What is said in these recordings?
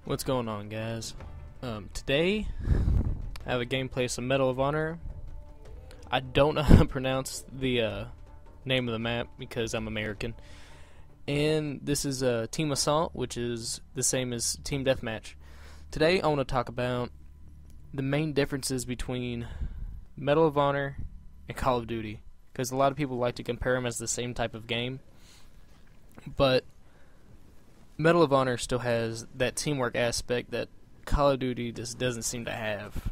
What's going on, guys? Today I have a gameplay of some Medal of Honor. I don't know how to pronounce the name of the map because I'm American. And this is Team Assault, which is the same as Team Deathmatch. Today I want to talk about the main differences between Medal of Honor and Call of Duty, because a lot of people like to compare them as the same type of game. But Medal of Honor still has that teamwork aspect that Call of Duty just doesn't seem to have.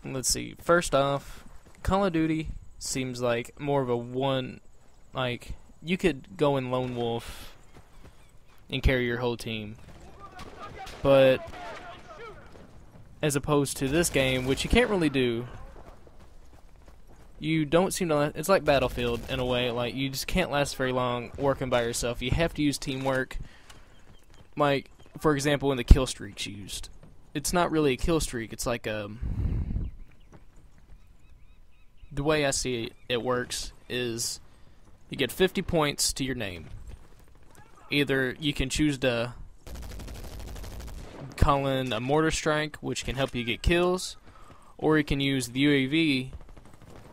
Let's see. First off, Call of Duty seems like more of a one, like, you could go in lone wolf and carry your whole team. But as opposed to this game, which you can't really do, you don't seem to. It's like Battlefield in a way. Like, you just can't last very long working by yourself. You have to use teamwork. Like, for example, in the kill streaks used, it's not really a kill streak. It's like the way I see it works is you get 50 points to your name. Either you can choose to call in a mortar strike, which can help you get kills, or you can use the UAV,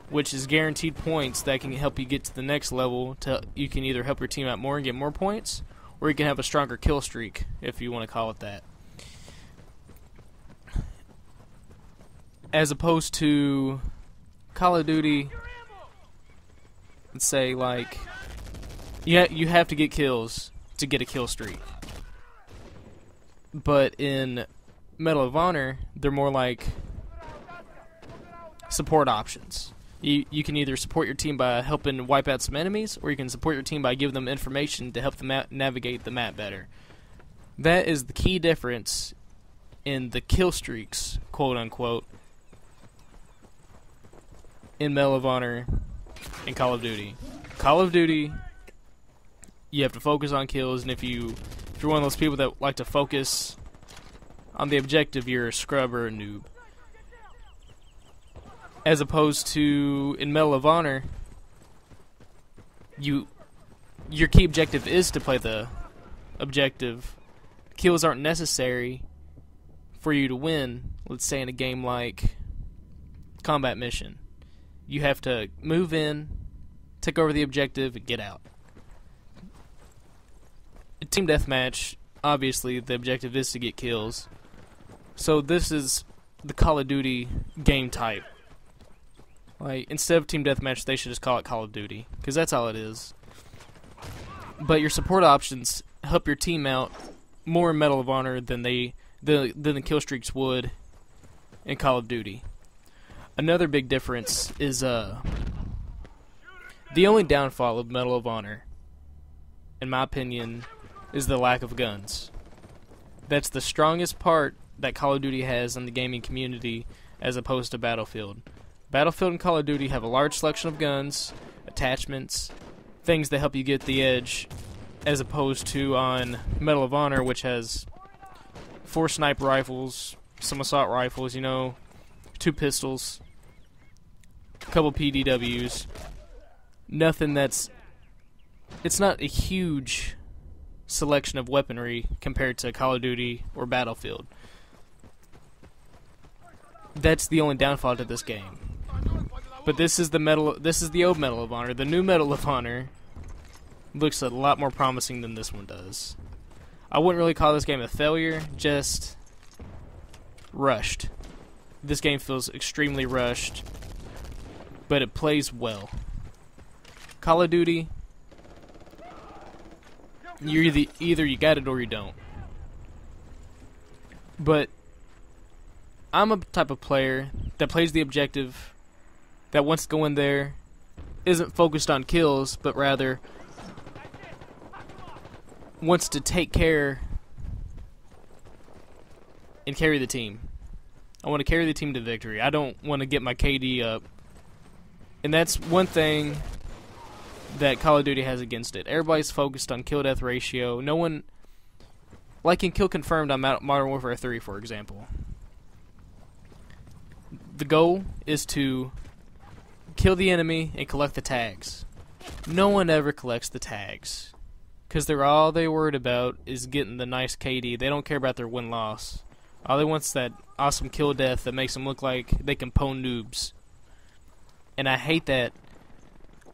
which is guaranteed points that can help you get to the next level. You can either help your team out more and get more points, or you can have a stronger kill streak, if you want to call it that. As opposed to Call of Duty, let's say, like, you have to get kills to get a kill streak. But in Medal of Honor, they're more like support options. You can either support your team by helping wipe out some enemies, or you can support your team by giving them information to help them navigate the map better. That is the key difference in the kill streaks, quote unquote, in Medal of Honor and Call of Duty. Call of Duty, you have to focus on kills, and if you're one of those people that like to focus on the objective, you're a scrub or a noob. As opposed to in Medal of Honor, your key objective is to play the objective. Kills aren't necessary for you to win. Let's say in a game like Combat Mission, you have to move in, take over the objective, and get out. In Team Deathmatch, obviously the objective is to get kills. So this is the Call of Duty game type. Like, instead of Team Deathmatch, they should just call it Call of Duty, because that's all it is. But your support options help your team out more in Medal of Honor than the kill streaks would in Call of Duty. Another big difference is the only downfall of Medal of Honor, in my opinion, is the lack of guns. That's the strongest part that Call of Duty has in the gaming community as opposed to Battlefield. Battlefield and Call of Duty have a large selection of guns, attachments, things that help you get the edge, as opposed to on Medal of Honor, which has 4 sniper rifles, some assault rifles, 2 pistols, a couple PDWs. Nothing it's not a huge selection of weaponry compared to Call of Duty or Battlefield. That's the only downfall to this game. But this is the old Medal of Honor. The new Medal of Honor looks a lot more promising than this one does. I wouldn't really call this game a failure, just rushed. This game feels extremely rushed, but it plays well. Call of Duty, you're either you got it or you don't. But I'm a type of player that plays the objective, that wants to go in there, isn't focused on kills, but rather wants to take care and carry the team. I want to carry the team to victory. I don't want to get my KD up. And that's one thing that Call of Duty has against it. Everybody's focused on kill-death ratio. No one, like in Kill Confirmed on Modern Warfare 3, for example. The goal is to kill the enemy and collect the tags. No one ever collects the tags. Because all they worried about is getting the nice KD. They don't care about their win-loss. All they want is that awesome kill death that makes them look like they can pwn noobs. And I hate that.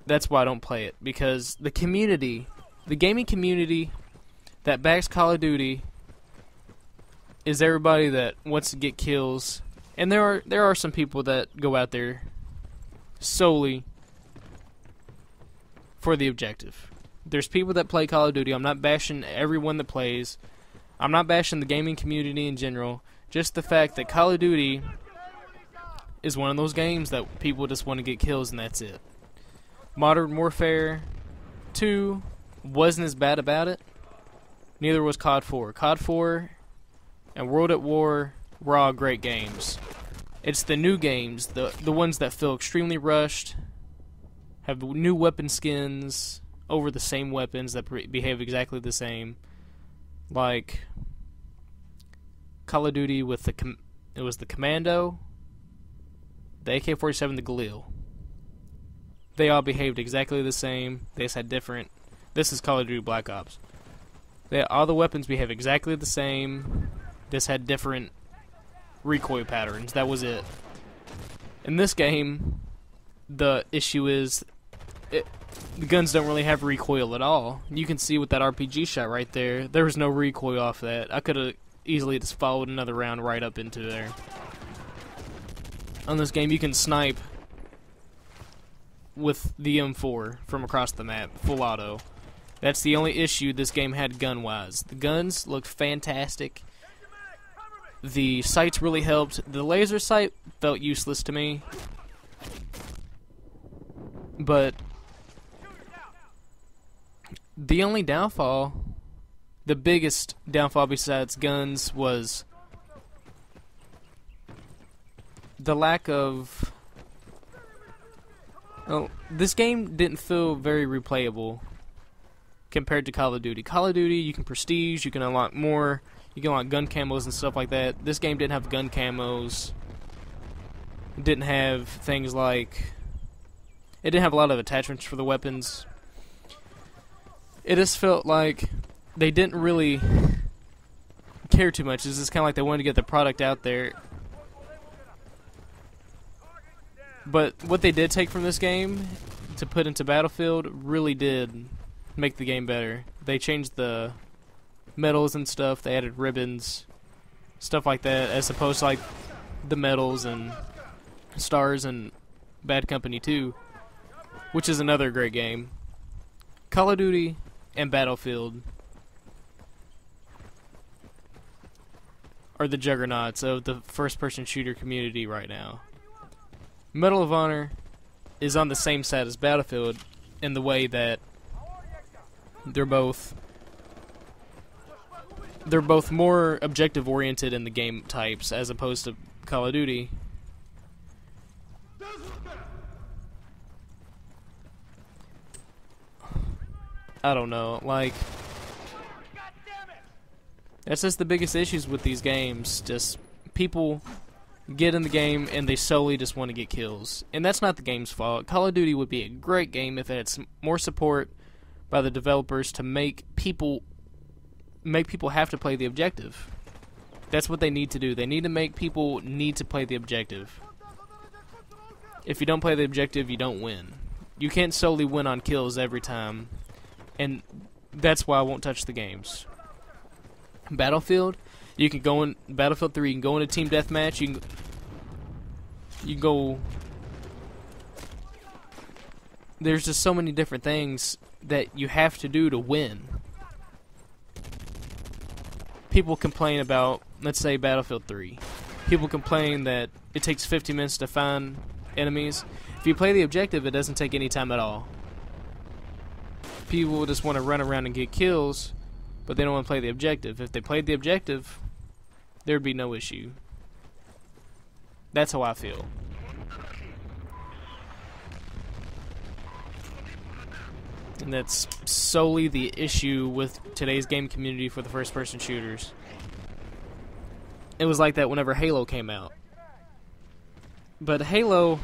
That's why I don't play it. Because the community, the gaming community that backs Call of Duty is everybody that wants to get kills. And there are some people that go out there solely for the objective. There's people that play Call of Duty. I'm not bashing everyone that plays. I'm not bashing the gaming community in general. Just the fact that Call of Duty is one of those games that people just want to get kills and that's it. Modern Warfare 2 wasn't as bad about it. Neither was COD 4. COD 4 and World at War were all great games. It's the new games, the ones that feel extremely rushed, have new weapon skins over the same weapons that behave exactly the same, like Call of Duty with it was the Commando, the AK-47, the Galil. They all behaved exactly the same. They just had different. This is Call of Duty Black Ops. All the weapons behave exactly the same. Just had different recoil patterns. That was it. In this game, the issue is the guns don't really have recoil at all. You can see with that RPG shot right there, there was no recoil off that. I could have easily just followed another round right up into there. On this game, you can snipe with the M4 from across the map, full auto. That's the only issue this game had gun-wise. The guns looked fantastic. The sights really helped. The laser sight felt useless to me. But the only downfall, the biggest downfall besides guns, was the lack of... Oh, this game didn't feel very replayable compared to Call of Duty. Call of Duty, you can prestige, you can unlock more, you can unlock gun camos and stuff like that. This game didn't have gun camos. It didn't have things like... It didn't have a lot of attachments for the weapons. It just felt like they didn't really care too much. It's just kind of like they wanted to get the product out there. But what they did take from this game to put into Battlefield really did make the game better. They changed the medals and stuff. They added ribbons, stuff like that, as opposed to like the medals and stars and Bad Company 2, which is another great game. Call of Duty and Battlefield are the juggernauts of the first-person shooter community right now. Medal of Honor is on the same side as Battlefield in the way that they're both more objective oriented in the game types as opposed to Call of Duty. I don't know, like, that's just the biggest issues with these games. Just people get in the game and they solely just want to get kills, and that's not the game's fault. Call of Duty would be a great game if it had more support by the developers to make people have to play the objective. That's what they need to do. They need to make people need to play the objective. If you don't play the objective, you don't win. You can't solely win on kills every time, and that's why I won't touch the games. Battlefield, you can go in Battlefield 3. You can go in a team deathmatch. You can go. There's just so many different things that you have to do to win. People complain about, let's say, Battlefield 3. People complain that it takes 50 minutes to find enemies. If you play the objective, it doesn't take any time at all. People just want to run around and get kills, but they don't want to play the objective. If they played the objective, there'd be no issue. That's how I feel. And that's solely the issue with today's game community for the first-person shooters. It was like that whenever Halo came out. But Halo...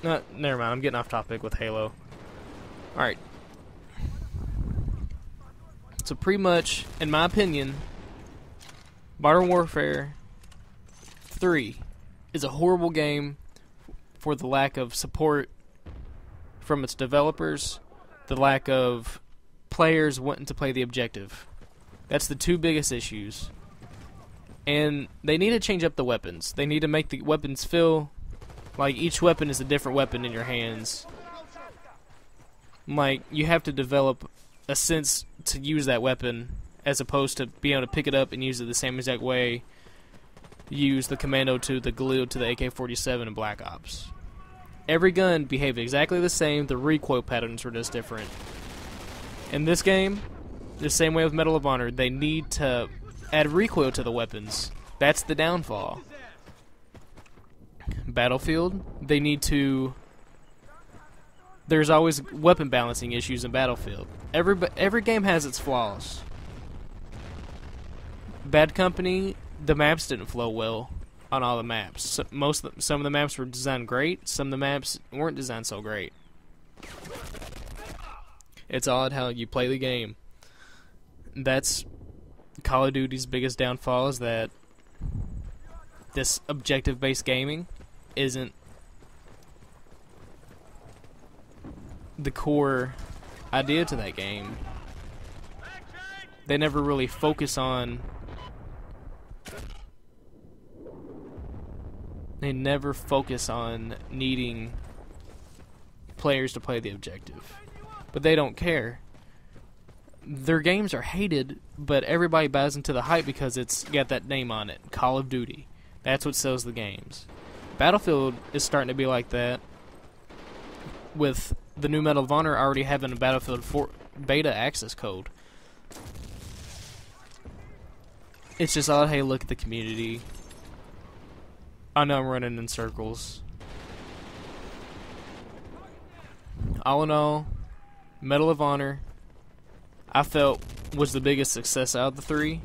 never mind, I'm getting off topic with Halo. Alright. So pretty much, in my opinion, Modern Warfare 3 is a horrible game for the lack of support from its developers, the lack of players wanting to play the objective. That's the two biggest issues. And they need to change up the weapons. They need to make the weapons feel like each weapon is a different weapon in your hands. Like, you have to develop a sense to use that weapon as opposed to being able to pick it up and use it the same exact way you use the Commando to the Galil to the AK-47 in Black Ops. Every gun behaved exactly the same, the recoil patterns were just different. In this game, the same way with Medal of Honor, they need to add recoil to the weapons. That's the downfall. Battlefield, they need to... There's always weapon balancing issues in Battlefield. Every game has its flaws. Bad Company, the maps didn't flow well on all the maps. Some of the maps were designed great, some of the maps weren't designed so great. It's odd how you play the game. That's Call of Duty's biggest downfall, is that this objective-based gaming isn't the core idea to that game. They never really focus on... They never focus on needing players to play the objective. But they don't care. Their games are hated, but everybody buys into the hype because it's got that name on it, Call of Duty. That's what sells the games. Battlefield is starting to be like that, with the new Medal of Honor already having a Battlefield 4 beta access code. It's just odd how you look at the community. I know I'm running in circles. All in all, Medal of Honor, I felt, was the biggest success out of the three.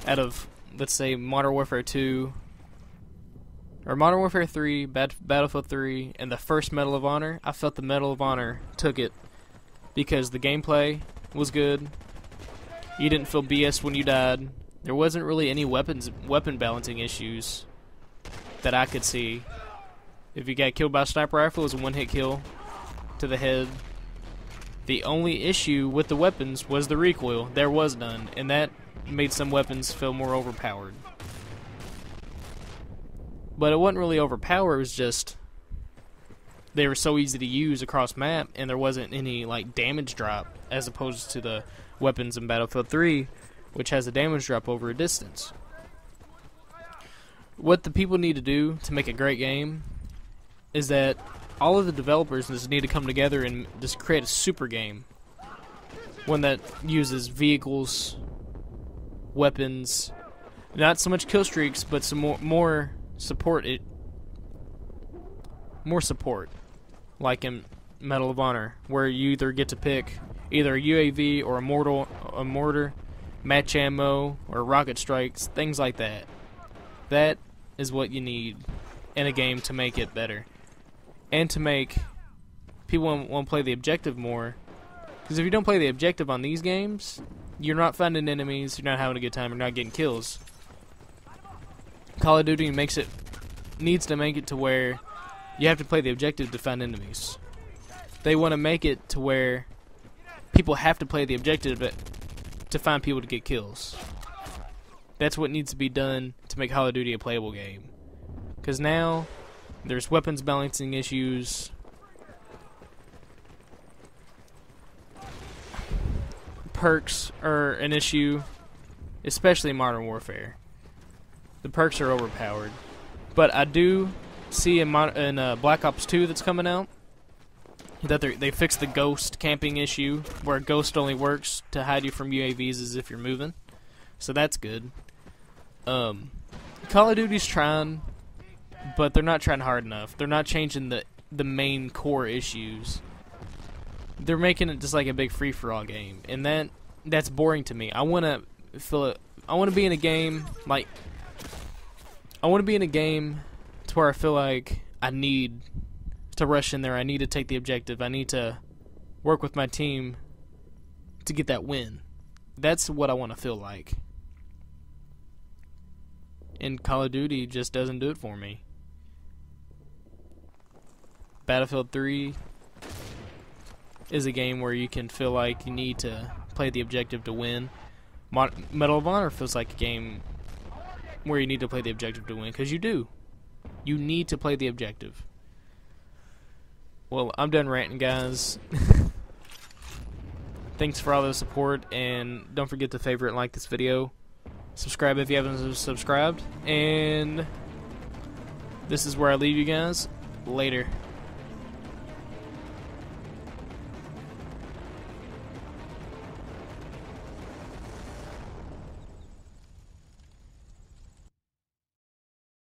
Out of, let's say, Modern Warfare 2, or Modern Warfare 3, Battlefield 3, and the first Medal of Honor, I felt the Medal of Honor took it because the gameplay was good. You didn't feel BS when you died. There wasn't really any weapon balancing issues that I could see. If you got killed by a sniper rifle, it was a one-hit kill to the head. The only issue with the weapons was the recoil. There was none, and that made some weapons feel more overpowered. But it wasn't really overpowered, it was just they were so easy to use across map, and there wasn't any like damage drop as opposed to the weapons in Battlefield 3, which has a damage drop over a distance. What the people need to do to make a great game is that all of the developers just need to come together and just create a super game. One that uses vehicles, weapons, not so much kill streaks, but some more support. More support, like in Medal of Honor, where you either get to pick either a UAV or a mortar, match ammo, or rocket strikes, things like that. That is what you need in a game to make it better. And to make people want to play the objective more. Because if you don't play the objective on these games, you're not finding enemies, you're not having a good time, you're not getting kills. Call of Duty needs to make it to where you have to play the objective to find enemies. They want to make it to where people have to play the objective to find people to get kills. That's what needs to be done to make Call of Duty a playable game. Because now there's weapons balancing issues. Perks are an issue, especially in Modern Warfare. The perks are overpowered. But I do see in Black Ops 2 that's coming out that they fixed the ghost camping issue, where ghost only works to hide you from UAVs as if you're moving. So that's good. Call of Duty's trying, but they're not trying hard enough. They're not changing the main core issues. They're making it just like a big free-for-all game, and that's boring to me. I want to be in a game like to where I feel like I need to rush in there. I need to take the objective. I need to work with my team to get that win. That's what I want to feel like. And Call of Duty just doesn't do it for me. Battlefield 3 is a game where you can feel like you need to play the objective to win. Medal of Honor feels like a game where you need to play the objective to win, because you do. You need to play the objective. Well, I'm done ranting, guys. Thanks for all the support, and don't forget to favorite and like this video. Subscribe if you haven't subscribed, and this is where I leave you guys. Later.